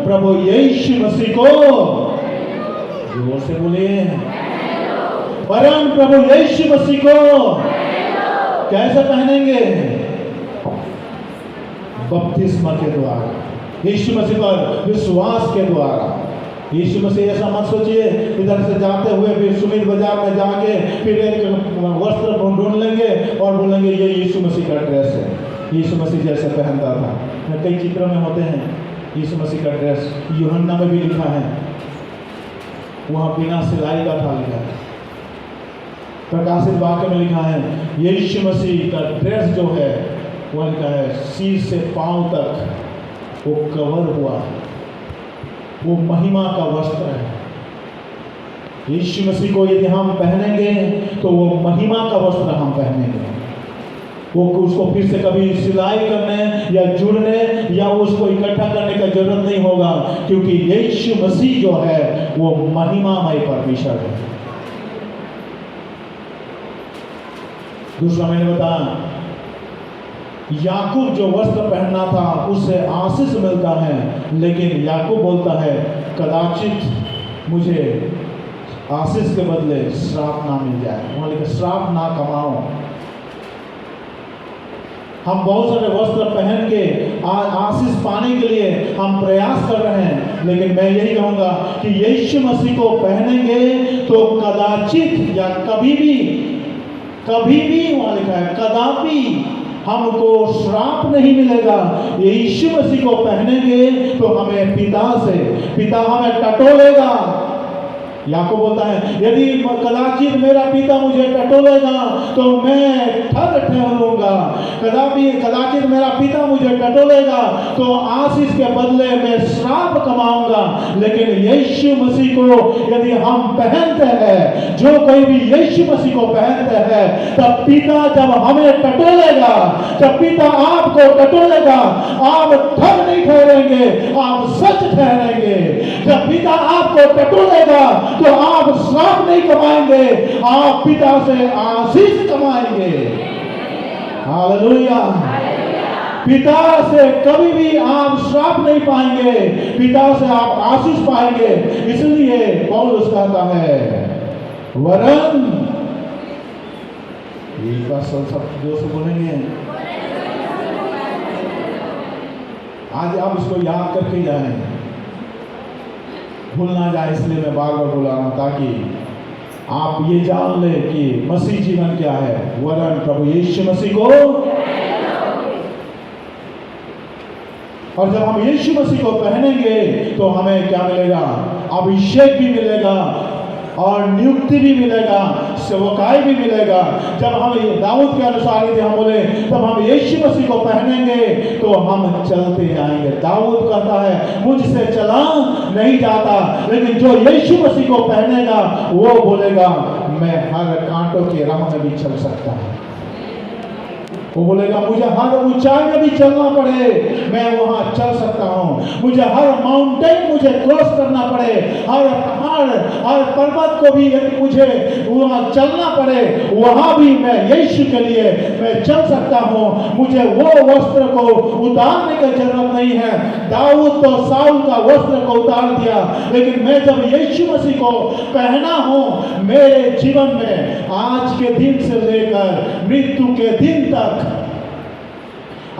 प्रभु यीशु मसीह को जोर से बोलिए, वरन प्रभु यीशु मसीह को कैसे पहनेंगे? बपतिस्मा के द्वारा, यीशु मसीह पर विश्वास के द्वारा। यीशु मसीह ऐसा मत सोचिए इधर से जाते हुए फिर सुमित बाजार में जाके फिर एक वस्त्र ढूंढ लेंगे और बोलेंगे ये यीशु मसीह का ड्रेस है। यीशु मसीह जैसे पहनता था, कई चित्रों में होते हैं यीशु मसीह का ड्रेस। यूहन्ना में भी लिखा है, वहाँ बिना सिलाई का था लिखा है। प्रकाशित वाक्य में लिखा है यीशु मसीह का ड्रेस जो है वह लिखा है सिर से पांव तक वो कवर हुआ है, वो महिमा का वस्त्र है। यीशु मसीह को यदि हम पहनेंगे तो वो महिमा का वस्त्र हम पहनेंगे। वो उसको फिर से कभी सिलाई करने या जुड़ने या उसको इकट्ठा करने का जरूरत नहीं होगा, क्योंकि यीशु मसीह जो है वो महिमामय परमेश्वर है। दूसरा मैंने बताया याकूब जो वस्त्र पहनना था उससे आशीष मिलता है, लेकिन याकूब बोलता है कदाचित मुझे आशीष के बदले श्राप ना मिल जाए। वहां लिखा श्राप ना कमाओ। हम बहुत सारे वस्त्र पहन के आशीष पाने के लिए हम प्रयास कर रहे हैं, लेकिन मैं यही कहूंगा कि यीशु मसीह को पहनेंगे तो कदाचित या कभी भी वहां लिखा है कदापि हमको श्राप नहीं मिलेगा। यीशु मसीह को पहनेंगे तो हमें पिता हमें टटोलेगा। याकूब बोलता है यदि कदाचित मेरा पिता मुझे टटोलेगा तो मैं ठहरूंगा। कदाचित मेरा पिता मुझे टटोलेगा तो आशीष के बदले मैं श्राप कमाऊंगा। लेकिन यीशु मसीह को यदि हम पहनते हैं, जो कोई भी यीशु मसीह को पहनते हैं, तब पिता जब हमें टटोलेगा, जब पिता आपको टटोलेगा, आप ठग नहीं ठहरेंगे, आप सच ठहरेंगे। जब पिता आपको टटोलेगा तो आप श्राप नहीं कमाएंगे, आप पिता से आशीष कमाएंगे। हालेलुया। पिता से कभी भी आप श्राप नहीं पाएंगे, पिता से आप आशीष पाएंगे। इसलिए पौलुस कहता है वरन, एक बार सब जो से बोलेंगे आज आप इसको याद करके जाएं, भूल ना जाए, इसलिए मैं बार बार बुला रहा हूं ताकि आप ये जान ले कि मसीह जीवन क्या है। वरन प्रभु यीशु मसीह को, और जब हम यीशु मसीह को पहनेंगे तो हमें क्या मिलेगा? अभिषेक भी मिलेगा और नियुक्ति भी मिलेगा, सेवकाई भी मिलेगा। जब हम दाऊद के अनुसार यदि हम बोले तब हम यीशु मसीह को पहनेंगे तो हम चलते जाएंगे। दाऊद कहता है मुझसे चला नहीं जाता, लेकिन जो यीशु मसीह को पहनेगा वो बोलेगा मैं हर कांटों के राह में भी चल सकता हूं। वो बोलेगा मुझे हर ऊंचाई में भी चलना पड़े मैं वहां चल सकता हूं। मुझे हर माउंटेन मुझे क्रॉस करना पड़े, हर पहाड़ हर पर्वत को भी यदि मुझे वहां चलना पड़े, वहां भी मैं यीशु के लिए मैं चल सकता हूं। मुझे वो वस्त्र को उतारने की जरूरत नहीं है। दाऊद तो साउल का वस्त्र को उतार दिया, लेकिन मैं जब यीशु मसीह को पहना हूं, मेरे जीवन में आज के दिन से लेकर मृत्यु के दिन तक,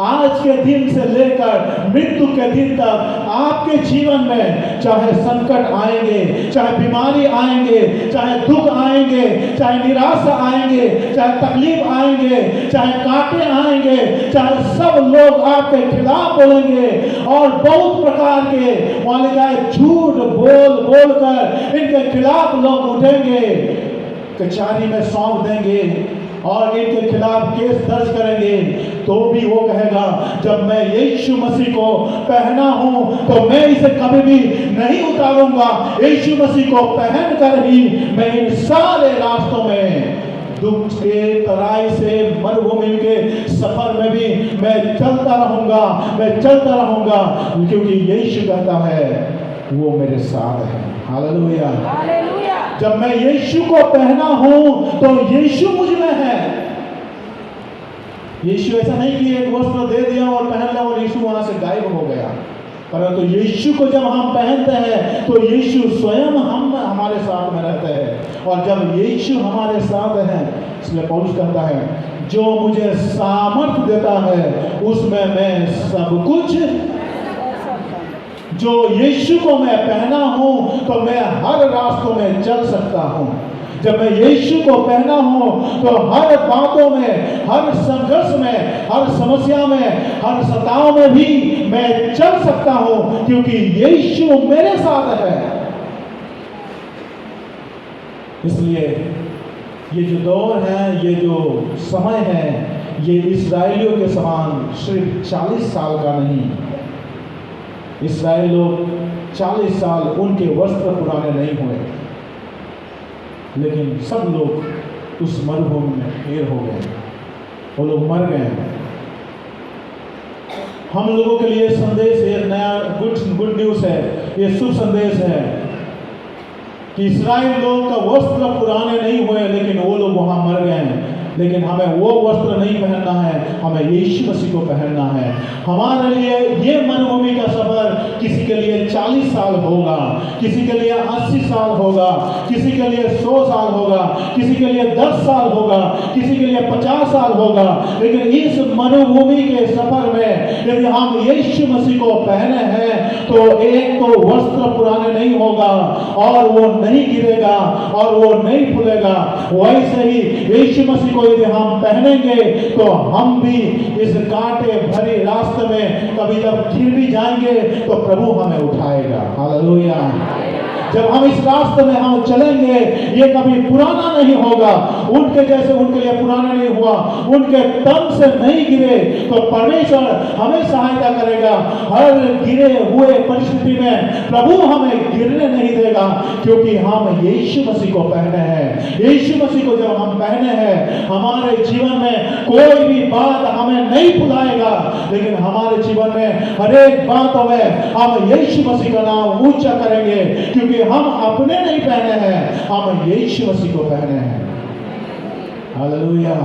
आज के दिन से लेकर मृत्यु के दिन तक आपके जीवन में चाहे संकट आएंगे, चाहे बीमारी आएंगे, चाहे दुख आएंगे, चाहे निराशा आएंगे, चाहे तकलीफ आएंगे, चाहे कांटे आएंगे, चाहे सब लोग आपके खिलाफ बोलेंगे और बहुत प्रकार के वाले झूठ बोल बोल कर इनके खिलाफ लोग उठेंगे, कचहरी में सौंप देंगे और इनके खिलाफ केस दर्ज करेंगे, तो भी वो कहेगा जब मैं यीशु मसीह को पहना हूं तो मैं इसे कभी भी नहीं उतारूंगा। यीशु मसीह को पहन कर ही मैं इन सारे रास्तों में, दुख के तराई से मरुभूमि के सफर में भी मैं चलता रहूंगा, मैं चलता रहूंगा, क्योंकि यीशु कहता है वो मेरे साथ है। Hallelujah, hallelujah. जब मैं यीशु को पहना हूं तो यीशु मुझ में है। यीशु ऐसा नहीं कि एक वस्त्र दे दिया और पहन लिया और यीशु वहां से गायब हो गया। परंतु यीशु को जब हम पहनते हैं तो यीशु स्वयं हम हमारे साथ में रहते हैं। और जब यीशु हमारे साथ हैं, इसलिए पौलुस कहता है जो मुझे सामर्थ देता है उसमें मैं सब कुछ, जो यीशु को मैं पहना हूं तो मैं हर रास्तों में चल सकता हूं। जब मैं यीशु को पहना हूं तो हर बातों में, हर संघर्ष में, हर समस्या में, हर सताव में भी मैं चल सकता हूं, क्योंकि यीशु मेरे साथ है। इसलिए ये जो दौर है, ये जो समय है, ये इस्राएलियों के समान सिर्फ 40 साल का नहीं। इस्राएल लोग 40 साल उनके वस्त्र पुराने नहीं हुए, लेकिन सब लोग उस मरुभूमि में ढेर हो गए, वो लोग मर गए। हम लोगों के लिए संदेश, एक नया गुड न्यूज़ है, ये शुभ संदेश है कि इस्राएल लोग का वस्त्र पुराने नहीं हुए, लेकिन वो लोग वहां मर गए। लेकिन हमें वो वस्त्र नहीं पहनना है, हमें यीशु मसीह को पहनना है। हमारे लिए ये मरुभूमि का सफर किसी के लिए 40 साल होगा, किसी के लिए 80 साल होगा, किसी के लिए 100 साल होगा, किसी के लिए 10 साल होगा, किसी के लिए 50 साल होगा। लेकिन इस मरुभूमि के सफर में यदि हम यीशु मसीह को पहने हैं तो एक तो वस्त्र पुराने नहीं होगा और वो नहीं गिरेगा और वो नहीं फूलेगा। वैसे ही यीशु मसीह को यदि हम पहनेंगे तो हम भी इस कांटे भरे रास्ते में कभी जब गिर भी जाएंगे तो प्रभु हमें उठाएगा। हालेलुया। जब हम इस रास्ते में हम चलेंगे, ये कभी पुराना नहीं होगा। उनके जैसे उनके लिए पुराना नहीं हुआ, उनके तन से नहीं गिरे, तो परमेश्वर हमें सहायता करेगा। हर गिरे हुए परिस्थिति में प्रभु हमें गिरने नहीं देगा, क्योंकि हम यीशु मसीह को पहने हैं। यीशु मसीह को जब हम पहने हैं, हमारे जीवन में कोई भी बात हमें नहीं भुलाएगा, लेकिन हमारे जीवन में हर एक बातों में हम यीशु मसीह का नाम ऊंचा करेंगे, क्योंकि हम अपने नहीं पहने हैं, हम यीशु मसीह को पहने हैं। Hallelujah,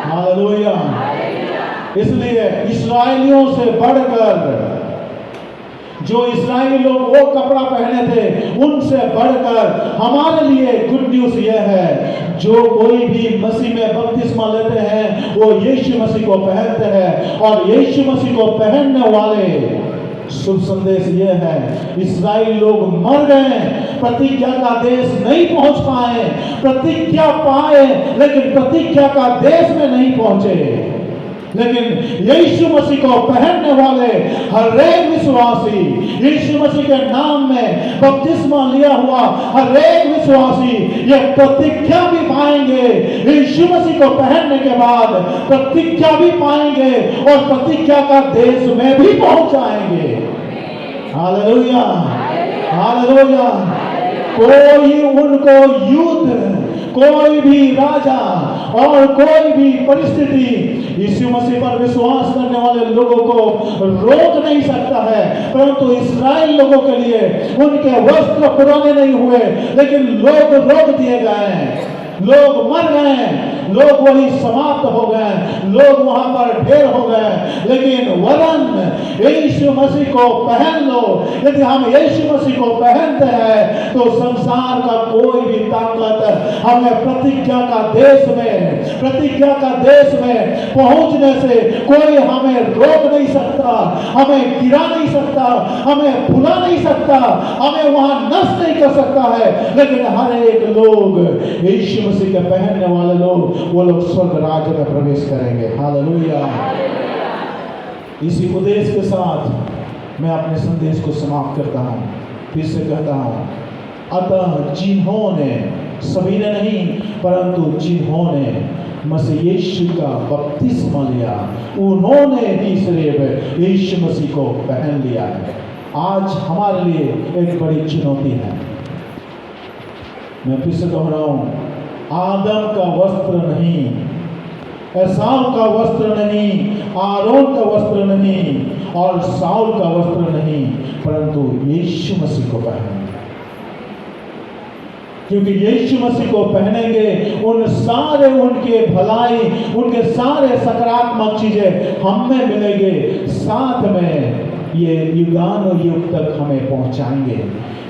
hallelujah. इसलिए इस्राएलियों से बढ़कर, जो इस्राएली लोग वो कपड़ा पहने थे, उनसे बढ़कर हमारे लिए गुड न्यूज़ यह है, जो कोई भी मसीह में बपतिस्मा लेते हैं वो यीशु मसीह को पहनते हैं। और यीशु मसीह को पहनने वाले शुभ संदेश यह है, इस्राएल लोग मर गए, प्रतिज्ञा का देश नहीं पहुंच पाए, प्रतिज्ञा पाए लेकिन प्रतिज्ञा का देश में नहीं पहुंचे। लेकिन यीशु मसीह को पहनने वाले हर एक विश्वासी, यीशु मसीह के नाम में बपतिस्मा लिया हुआ हर एक विश्वासी ये प्रतिज्ञा भी पाएंगे। यीशु मसीह को पहनने के बाद प्रतिज्ञा भी पाएंगे और प्रतिज्ञा का देश में भी पहुंच जाएंगे। Hallelujah, hallelujah. कोई उनको युद्ध, कोई भी राजा और कोई भी परिस्थिति यीशु मसीह पर विश्वास करने वाले लोगों को रोक नहीं सकता है। परंतु इस्राएल लोगों के लिए उनके वस्त्र पुराने नहीं हुए, लेकिन लोग रोक दिए गए, लोग मर गए, लोग वही समाप्त हो गए, लोग वहां पर ढेर हो गए। लेकिन वरन यीशु मसीह को पहन लो। यदि हम यीशु मसीह को पहनते हैं तो संसार का कोई भी ताकत हमें प्रतिज्ञा का देश में, प्रतिज्ञा का देश में पहुंचने से कोई हमें रोक नहीं सकता, हमें गिरा नहीं सकता, हमें भुला नहीं सकता, हमें वहां नष्ट नहीं कर सकता है। लेकिन हर एक लोग यीशु मसीह के पहनने वाले लोग, वो लोग स्वर्ग राज्य में प्रवेश करेंगे। हालेलुया। इसी उद्देश्य के साथ मैं अपने संदेश को समाप्त करता हूं। फिर से कहता हूं, अतः जिन्होंने, सभी ने नहीं परंतु जिन्होंने मसीह यीशु का बपतिस्मा लिया, उन्होंने ही सिर्फ यीशु मसीह को पहन लिया है। आज हमारे लिए एक बड़ी चुनौती है। मैं फिर से दोहराऊं, आदम का वस्त्र नहीं, एसाव का वस्त्र नहीं, आरोन का वस्त्र नहीं और साउल का वस्त्र नहीं, परंतु यीशु मसीह को पहनेंगे। क्योंकि यीशु मसीह को पहनेंगे, उन सारे उनके भलाई, उनके सारे सकारात्मक चीजें हम में मिलेंगे। साथ में ये युगानुयुग तक हमें पहुंचाएंगे।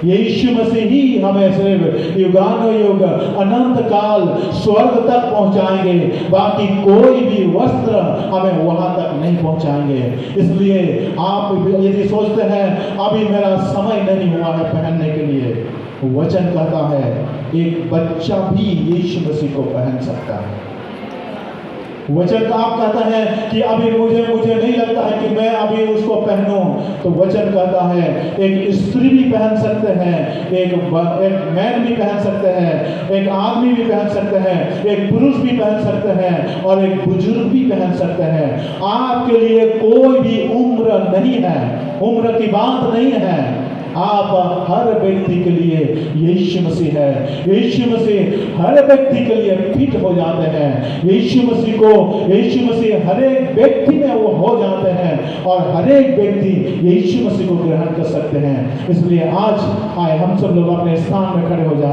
यीशु मसीह ही हमें सिर्फ युगानुयुग अनंत काल स्वर्ग तक पहुंचाएंगे, बाकी कोई भी वस्त्र हमें वहां तक नहीं पहुंचाएंगे। इसलिए आप यदि सोचते हैं अभी मेरा समय नहीं हुआ है पहनने के लिए, वचन कहता है एक बच्चा भी यीशु मसीह को पहन सकता है। वचन का आप कहता है कि अभी मुझे नहीं लगता है कि मैं अभी उसको पहनूं, तो वचन कहता है एक स्त्री भी पहन सकते हैं, एक मैन भी पहन सकते हैं, एक आदमी भी पहन सकते हैं, एक पुरुष भी पहन सकते हैं और एक बुजुर्ग भी पहन सकते हैं। आपके लिए कोई भी उम्र नहीं है, उम्र की बात नहीं है। आप हर व्यक्ति के लिए यीशु मसीह है। यीशु मसीह हर व्यक्ति के लिए फिट हो जाते हैं। यीशु मसीह हर एक व्यक्ति में वो हो जाते हैं और हर एक व्यक्ति यीशु मसीह को ग्रहण कर सकते हैं। इसलिए आज आए हम सब लोग अपने स्थान में खड़े हो जाए।